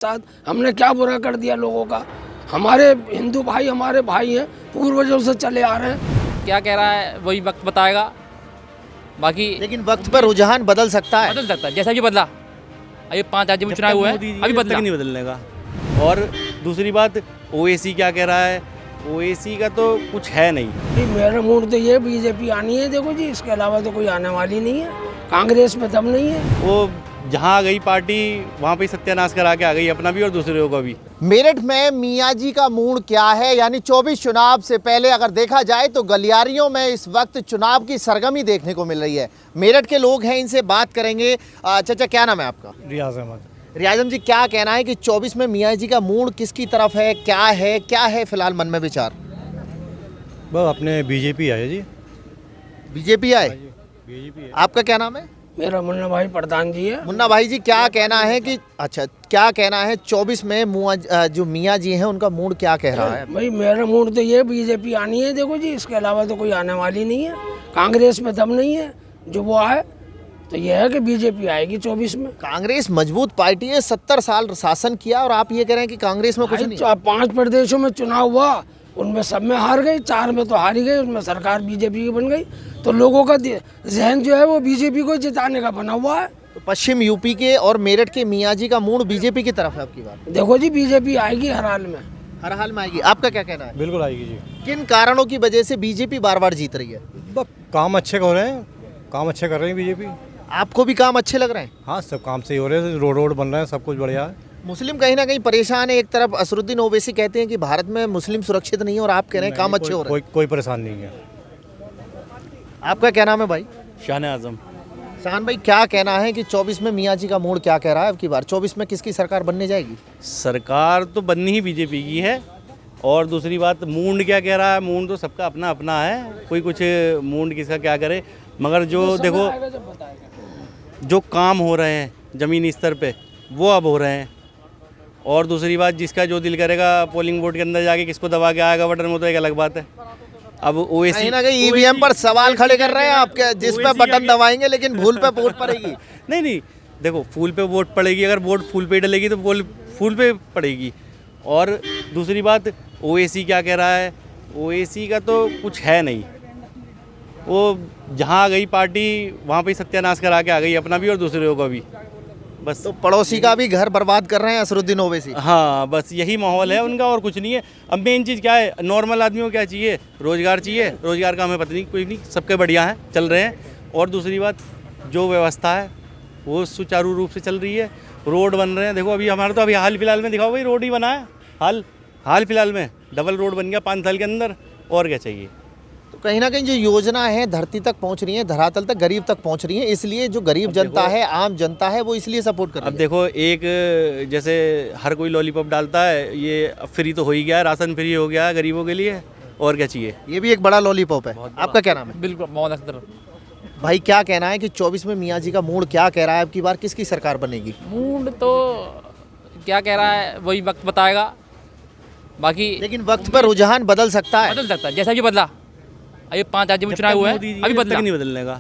साथ हमने क्या बुरा कर दिया लोगों का। हमारे हिंदू भाई हमारे भाई हैं, पूर्वजों से चले आ रहे हैं। क्या कह रहा है वही वक्त बताएगा, बाकी लेकिन वक्त पर रुझान बदल सकता है। बदल सकता है। जैसा भी बदला, अभी 5 राज्यों में चुनाव हुए हैं, अभी बदला नहीं बदलने का। और दूसरी बात, ओएसी क्या कह रहा है, ओएसी का तो कुछ है नहीं। मेरा मूड तो ये बीजेपी आनी है, देखो जी, इसके अलावा तो कोई आने वाली नहीं है। कांग्रेस में दम नहीं है। वो जहाँ आ गई पार्टी वहाँ पे सत्यानाश करा के आ गई, अपना भी और दूसरे का भी। मेरठ में मियाँ जी का मूड क्या है, यानी 24 चुनाव से पहले अगर देखा जाए तो गलियारियों में इस वक्त चुनाव की सरगर्मी देखने को मिल रही है। मेरठ के लोग हैं, इनसे बात करेंगे। चाचा क्या नाम है आपका? रियाज अहमद। रियाज अहमद जी, क्या कहना है कि 24 में मियाँ जी का मूड किसकी तरफ है, क्या है फिलहाल मन में विचार? बस अपने बीजेपी आए जी। बीजेपी आए। बीजेपी आपका क्या नाम है? मेरा मुन्ना भाई प्रधान जी है। मुन्ना भाई जी, क्या कहना है कि क्या कहना है 24 में जो मियाँ जी हैं उनका मूड क्या कह रहा है? भाई मेरा मूड तो ये बीजेपी आनी है, देखो जी, इसके अलावा तो कोई आने वाली नहीं है। कांग्रेस में दम नहीं है, जो वो आए तो यह है कि बीजेपी आएगी 24 में। कांग्रेस मजबूत पार्टी है, 70 साल शासन किया और आप ये कह रहे हैं कि कांग्रेस में कुछ नहीं? 5 प्रदेशों में चुनाव हुआ, उनमें सब में हार गई, 4 में तो हार ही गई, उसमें सरकार बीजेपी की बन गई। तो लोगों का जहन जो है वो बीजेपी को जिताने का बना हुआ है। तो पश्चिम यूपी के और मेरठ के मियाँ जी का मूड बीजेपी की तरफ है आपकी बात? देखो जी, बीजेपी आएगी हर हाल में। हर हाल में आएगी। आपका क्या कहना है? बिल्कुल आएगी जी। किन कारणों की वजह से बीजेपी बार बार जीत रही है? बस काम अच्छे हो रहे हैं, काम अच्छे कर रही है बीजेपी। आपको भी काम अच्छे लग रहे हैं? हाँ, सब काम सही हो रहे हैं, रोड बन रहे हैं, सब कुछ बढ़िया है। मुस्लिम कहीं ना कहीं परेशान है। एक तरफ असरुद्दीन ओवैसी कहते हैं कि भारत में मुस्लिम सुरक्षित नहीं है और आप कह रहे हैं काम अच्छे हो रहे हैं। कोई परेशान नहीं है। आपका क्या नाम है भाई? शान आजम। शान भाई, क्या कहना है कि 24 में मियाँ जी का मूड क्या कह रहा है? अब की बार 24 में किसकी सरकार बनने जाएगी? सरकार तो बननी ही बीजेपी की है। और दूसरी बात, मूड क्या कह रहा है, मूड तो सबका अपना अपना है, कोई कुछ मूड किसका क्या करे। मगर जो देखो, जो काम हो रहे हैं ज़मीनी स्तर पे वो अब हो रहे हैं। और दूसरी बात, जिसका जो दिल करेगा पोलिंग बोर्ड के अंदर जाके किसको दबा के आएगा बटन में, तो एक अलग बात है। अब ओएसी कहीं ना कहीं ईवीएम पर सवाल खड़े कर रहे हैं आपके, जिस पे बटन दबाएंगे लेकिन भूल पे वोट पड़ेगी। नहीं, देखो, फूल पे वोट पड़ेगी, अगर वोट फूल पे डलेगी तो फूल पे पड़ेगी। और दूसरी बात, ओएसी क्या कह रहा है, ओएसी का तो कुछ है नहीं। वो जहाँ आ गई पार्टी वहाँ पे सत्यानाश करा के आ गई, अपना भी और दूसरे का भी। बस तो पड़ोसी का भी घर बर्बाद कर रहे हैं असरुद्दीन ओवैसी। हाँ, बस यही माहौल है उनका और कुछ नहीं है। अब मेन चीज़ क्या है, नॉर्मल आदमियों को क्या चाहिए? रोज़गार चाहिए। रोज़गार का हमें पता नहीं, कोई नहीं, सबके बढ़िया हैं, चल रहे हैं। और दूसरी बात, जो व्यवस्था है वो सुचारू रूप से चल रही है। रोड बन रहे हैं, देखो अभी हमारा तो अभी हाल फिलहाल में दिखाओ भाई, रोड ही बना है। हाल फिलहाल में डबल रोड बन गया 5 साल के अंदर, और क्या चाहिए? तो कहीं ना कहीं जो योजना है धरती तक पहुंच रही है, धरातल तक, गरीब तक पहुंच रही है, इसलिए जो गरीब जनता है, आम जनता है, वो इसलिए सपोर्ट कर रही है। अब देखो, एक जैसे हर कोई लॉलीपॉप डालता है, ये फ्री तो हो ही गया है, राशन फ्री हो गया है गरीबों के लिए, और क्या चाहिए? ये भी एक बड़ा लॉलीपॉप है। आपका क्या नाम है? बिल्कुल मोहम्मद अख्तर। भाई, क्या कहना है कि 24 में मियाँ जी का मूड क्या कह रहा है, अब की बार किसकी सरकार बनेगी? मूड तो क्या कह रहा है वही वक्त बताएगा, बाकी लेकिन वक्त पर रुझान बदल सकता है। बदल सकता है। जैसा भी बदला, अभी 5 राज्यों में चुनाव हुए हैं, अभी बदला। नहीं बदलने का।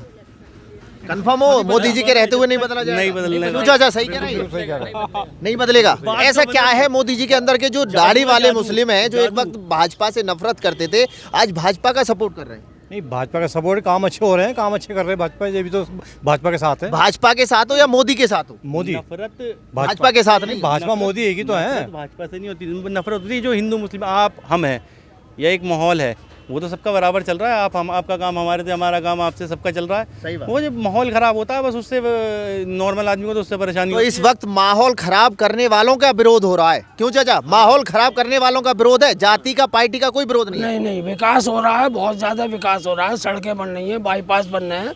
कंफर्म हो? मोदी जी के रहते हुए नहीं बदला जाएगा? नहीं बदलने का। चाचा सही कह रहे हैं? नहीं बदलेगा। ऐसा क्या है मोदी जी के अंदर के जो दाढ़ी वाले मुस्लिम हैं, जो एक वक्त भाजपा से नफरत करते थे, आज भाजपा का सपोर्ट कर रहे हैं? नहीं, भाजपा का सपोर्ट, काम अच्छे हो रहे हैं, काम अच्छे कर रहे हैं भाजपा। ये भी तो भाजपा के साथ है। भाजपा के साथ हो या मोदी के साथ हो? मोदी नफरत भाजपा के साथ नहीं। भाजपा मोदी एक ही तो है। भाजपा से नहीं होती नफरत, होती है जो हिंदू मुस्लिम हम हैं, यह एक माहौल है, वो तो सबका बराबर चल रहा है। आपका काम हमारे से, हमारा काम आपसे, सबका चल रहा है। सही बात। वो जब माहौल खराब होता है, बस उससे नॉर्मल आदमी को तो उससे परेशानी तो होती इस है। वक्त माहौल खराब करने वालों का विरोध हो रहा है। क्यों चाचा? माहौल खराब करने वालों का विरोध है, जाति का, पार्टी का कोई विरोध नहीं है। नहीं, विकास हो रहा है, बहुत ज़्यादा विकास हो रहा है। सड़कें बन रही हैं, बाईपास बन रहे हैं,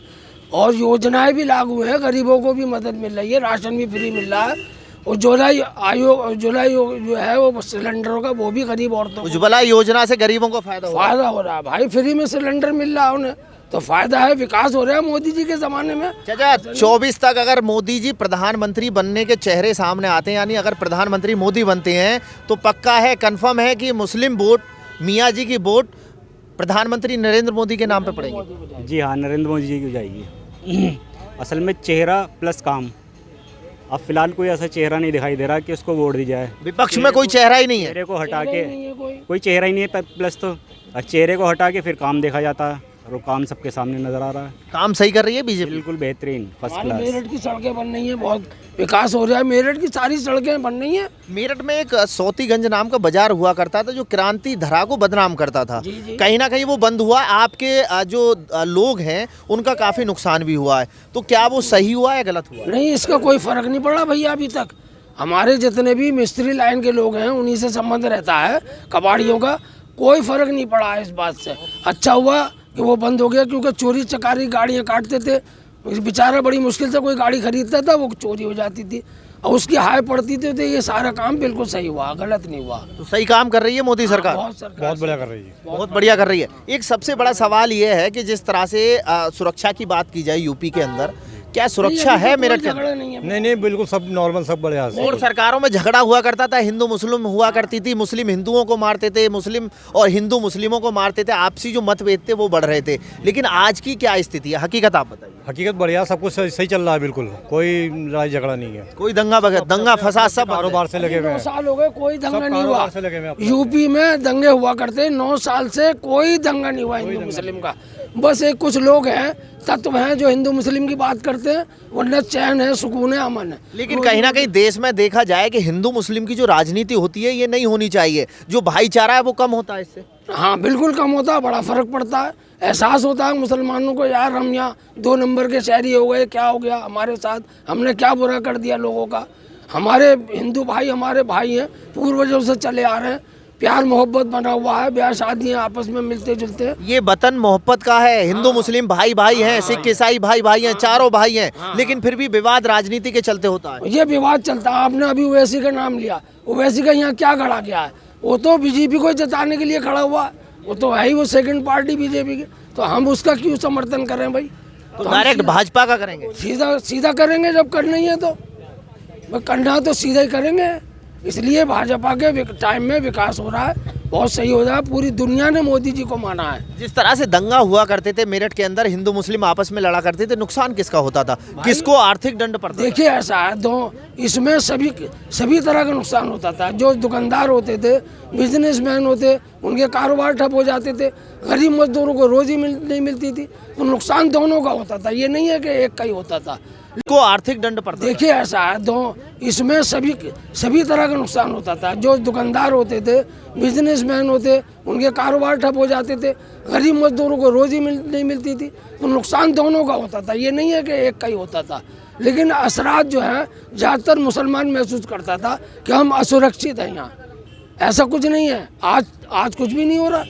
और योजनाएं भी लागू हैं, गरीबों को भी मदद मिल रही है, राशन भी फ्री मिल रहा है। और उज्ज्वला जो है वो सिलेंडरों का, वो भी गरीब औरतों को उज्ज्वला योजना से गरीबों को फायदा हो रहा है। भाई, फ्री में सिलेंडर मिल रहा है उन्हें, तो फायदा है, विकास हो रहा है मोदी जी के ज़माने में। चाचा, 24 तक अगर मोदी जी प्रधानमंत्री बनने के चेहरे सामने आते हैं, यानी अगर प्रधानमंत्री मोदी बनते हैं, तो पक्का है, कंफर्म है कि मुस्लिम वोट, मियाँ जी की वोट प्रधानमंत्री नरेंद्र मोदी के नाम पे पड़ेगी। जी हाँ, नरेंद्र मोदी जी की जाएगी। असल में चेहरा प्लस काम। अब फिलहाल कोई ऐसा चेहरा नहीं दिखाई दे रहा कि उसको वोट दी जाए। विपक्ष में कोई चेहरा ही नहीं है। चेहरे को हटा नहीं के है कोई चेहरा ही नहीं है प्लस तो, और चेहरे को हटा के फिर काम देखा जाता है, और वो काम सबके सामने नजर आ रहा है। काम सही कर रही है बीजेपी। बिल्कुल बेहतरीन, फर्स्ट हमारे क्लास। मेरठ की सड़कें बन रही हैं, बहुत विकास हो रहा है, मेरठ की सारी सड़कें बन रही हैं। मेरठ में एक सौतीगंज नाम का बाजार हुआ करता था जो क्रांति धरा को बदनाम करता था, जी, जी। कहीं ना कहीं वो बंद हुआ। आपके जो लोग हैं उनका काफी नुकसान भी हुआ है, तो क्या वो सही हुआ या गलत हुआ? नहीं, इसका कोई फर्क नहीं पड़ा भैया अभी तक। हमारे जितने भी मिस्त्री लाइन के लोग हैं उन्हीं से संबंध रहता है, कबाड़ियों का कोई फर्क नहीं पड़ा है इस बात से। अच्छा हुआ कि वो बंद हो गया, क्योंकि चोरी चकारी गाड़ियाँ काटते थे, बेचारा बड़ी मुश्किल से कोई गाड़ी खरीदता था, वो चोरी हो जाती थी और उसकी हाय पड़ती थी। तो ये सारा काम बिल्कुल सही हुआ, गलत नहीं हुआ। तो सही काम कर रही है मोदी सरकार, बहुत सरकार बहुत बढ़िया कर रही है। बहुत बढ़िया कर रही है। एक सबसे बड़ा सवाल ये है कि जिस तरह से सुरक्षा की बात की जाए यूपी के अंदर, क्या सुरक्षा है मेरठ के अंदर? झगड़ा नहीं है। नहीं नहीं, बिल्कुल सब नॉर्मल, सब बढ़िया से। और सरकारों में झगड़ा हुआ करता था, हिंदू मुस्लिम हुआ करती थी, मुस्लिम हिंदुओं को मारते थे, मुस्लिम और हिंदू मुस्लिमों को मारते थे, आपसी जो मतभेद थे वो बढ़ रहे थे। लेकिन आज की क्या स्थिति है, हकीकत आप बताइए। हकीकत बढ़िया, सब कुछ सही चल रहा है, बिल्कुल कोई लड़ाई झगड़ा नहीं है। कोई दंगा फसाद सब कारोबार से लगे हुए 9 हैं। साल हो गए, कोई दंगा नहीं हुआ। कारोबार से लगे हुए हैं अपने। यूपी में दंगे हुआ करते, 9 साल से कोई दंगा नहीं हुआ हिंदू मुस्लिम का। बस एक कुछ लोग हैं, तत्व हैं जो हिंदू मुस्लिम की बात करते हैं, वरना चैन है, सुकून है, अमन है। लेकिन कहीं ना कहीं देश में देखा जाए कि हिंदू मुस्लिम की जो राजनीति होती है ये नहीं होनी चाहिए, जो भाईचारा है वो कम होता है इससे। हाँ बिल्कुल कम होता है, बड़ा फर्क पड़ता है। एहसास होता है मुसलमानों को, यार हम यहाँ 2 नंबर के शहरी हो गए, क्या हो गया हमारे साथ, हमने क्या बुरा कर दिया लोगों का। हमारे हिंदू भाई हमारे भाई हैं, पूर्वजों से चले आ रहे हैं, प्यार मोहब्बत बना हुआ है, ब्याह शादियाँ आपस में मिलते जुलते हैं। ये वतन मोहब्बत का है, हिंदू मुस्लिम भाई भाई हैं, सिख ईसाई भाई भाई हैं, चारों भाई हैं, लेकिन फिर भी विवाद राजनीति के चलते होता है। ये विवाद चलता है। आपने अभी ओवैसी का नाम लिया, ओवैसी का यहाँ क्या खड़ा किया है? वो तो बीजेपी को जताने के लिए खड़ा हुआ है, वो तो है ही, वो सेकंड पार्टी बीजेपी की। तो हम उसका क्यों समर्थन करें भाई? तो डायरेक्ट भाजपा का करेंगे। सीधा सीधा करेंगे, जब करना ही है तो करना तो सीधा ही करेंगे। इसलिए भाजपा के टाइम में विकास हो रहा है, बहुत सही हो रहा है। पूरी दुनिया ने मोदी जी को माना है। जिस तरह से दंगा हुआ करते थे मेरठ के अंदर, हिंदू मुस्लिम आपस में लड़ा करते थे, नुकसान किसका होता था, किसको आर्थिक दंड पड़ता था? देखिए ऐसा है, इसमें सभी तरह का नुकसान होता था। जो दुकानदार होते थे, बिजनेसमैन होते, उनके कारोबार ठप हो जाते थे, गरीब मजदूरों को रोजी नहीं मिलती थी, तो नुकसान दोनों का होता था। ये नहीं है कि एक का ही होता था। को आर्थिक दंड पड़ता था। देखिए ऐसा है, इसमें सभी तरह का नुकसान होता था। जो दुकानदार होते थे, बिजनेसमैन होते, उनके कारोबार ठप हो जाते थे, गरीब मजदूरों को रोजी नहीं मिलती थी, तो नुकसान दोनों का होता था। ये नहीं है कि एक का ही होता था। लेकिन असरात जो है ज़्यादातर मुसलमान महसूस करता था कि हम असुरक्षित हैं यहाँ। ऐसा कुछ नहीं है, आज कुछ भी नहीं हो रहा।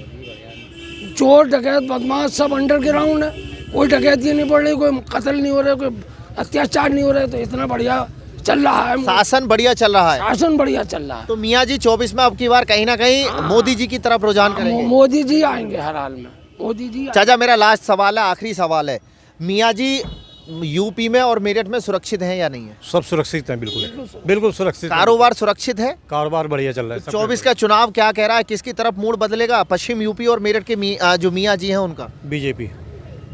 चोर डकैत बदमाश सब अंडरग्राउंड है, कोई डकैती नहीं पड़ रही, कोई कत्ल नहीं हो रहा, कोई अत्याचार नहीं हो रहा है। तो इतना बढ़िया चल रहा है, शासन बढ़िया चल रहा है। शासन बढ़िया चल रहा है। तो मियाँ जी 24 में अब की बार कहीं ना कहीं मोदी जी की तरफ रुझान करेंगे। मोदी जी आएंगे हर हाल में, मोदी जी। चाचा मेरा लास्ट सवाल है, आखिरी सवाल है, मियाँ जी यूपी में और मेरठ में सुरक्षित हैं या नहीं है? सब सुरक्षित हैं, बिल्कुल सुरक्षित हैं। कारोबार सुरक्षित है, कारोबार बढ़िया चल रहा है। 24 का चुनाव क्या कह रहा है, किसकी तरफ मूड बदलेगा? पश्चिम यूपी और मेरठ के जो मियाँ जी हैं उनका? BJP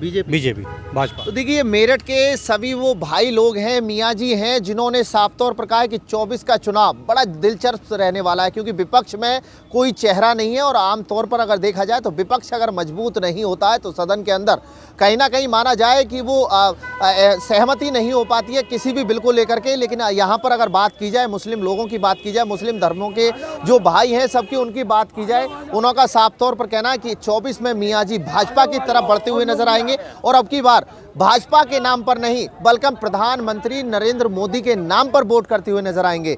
BJP Bhajpa. तो देखिए मेरठ के सभी वो भाई लोग हैं, मियाँ जी हैं, जिन्होंने साफ तौर पर कहा है कि 24 का चुनाव बड़ा दिलचस्प रहने वाला है, क्योंकि विपक्ष में कोई चेहरा नहीं है। और आमतौर पर अगर देखा जाए तो विपक्ष अगर मजबूत नहीं होता है तो सदन के अंदर कहीं ना कहीं माना जाए कि वो सहमति नहीं हो पाती है किसी भी बिल को लेकर के। लेकिन यहाँ पर अगर बात की जाए, मुस्लिम लोगों की बात की जाए, मुस्लिम धर्मों के जो भाई हैं सबकी उनकी बात की जाए, उनका साफ तौर पर कहना है कि 24 में मियाँ जी भाजपा की तरफ बढ़ते हुए नजर आएंगे। और अब की बार भाजपा के नाम पर नहीं बल्कि प्रधानमंत्री नरेंद्र मोदी के नाम पर वोट करते हुए नजर आएंगे।